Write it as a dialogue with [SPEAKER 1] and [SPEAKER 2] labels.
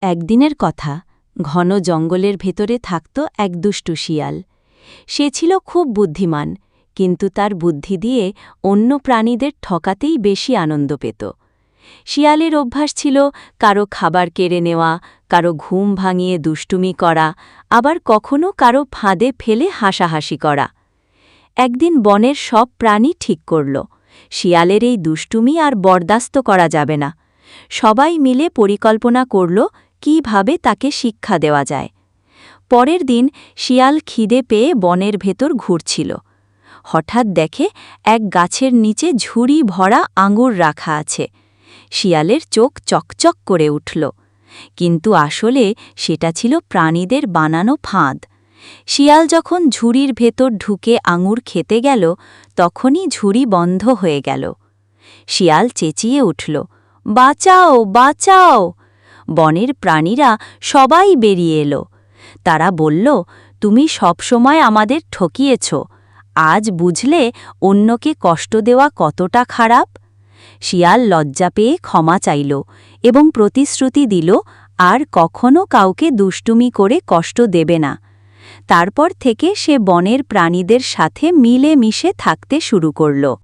[SPEAKER 1] একদিনের কথা, ঘন জঙ্গলের ভেতরে থাকত এক দুষ্টু শিয়াল। সে ছিল খুব বুদ্ধিমান, কিন্তু তার বুদ্ধি দিয়ে অন্য প্রাণীদের ঠকাতেই বেশি আনন্দ পেত। শিয়ালের অভ্যাস ছিল কারো খাবার কেড়ে নেওয়া, কারো ঘুম ভাঙিয়ে দুষ্টুমি করা, আবার কখনো কারো ফাঁদে ফেলে হাসাহাসি করা। একদিন বনের সব প্রাণী ঠিক করল, শিয়ালের এই দুষ্টুমি আর বরদাস্ত করা যাবে না। সবাই মিলে পরিকল্পনা করল কিভাবে তাকে শিক্ষা দেওয়া যায়। পরের দিন শিয়াল খিদে পেয়ে বনের ভেতর ঘুরছিল। হঠাৎ দেখে এক গাছের নিচে ঝুড়ি ভরা আঙুর রাখা আছে। শিয়ালের চোখ চকচক করে উঠল, কিন্তু আসলে সেটা ছিল প্রাণীদের বানানো ফাঁদ। শিয়াল যখন ঝুড়ির ভেতর ঢুকে আঙুর খেতে গেল, তখনই ঝুড়ি বন্ধ হয়ে গেল। শিয়াল চেঁচিয়ে উঠল, বাঁচাও, বাঁচাও! বনের প্রাণীরা সবাই বেরিয়ে এলো। তারা বলল, তুমি সবসময় আমাদের ঠকিয়েছ, আজ বুঝলে অন্যকে কষ্ট দেওয়া কতটা খারাপ। শিয়াল লজ্জা পেয়ে ক্ষমা চাইল এবং প্রতিশ্রুতি দিল আর কখনো কাউকে দুষ্টুমি করে কষ্ট দেবে না। তারপর থেকে সে বনের প্রাণীদের সাথে মিলে মিশে থাকতে শুরু করল।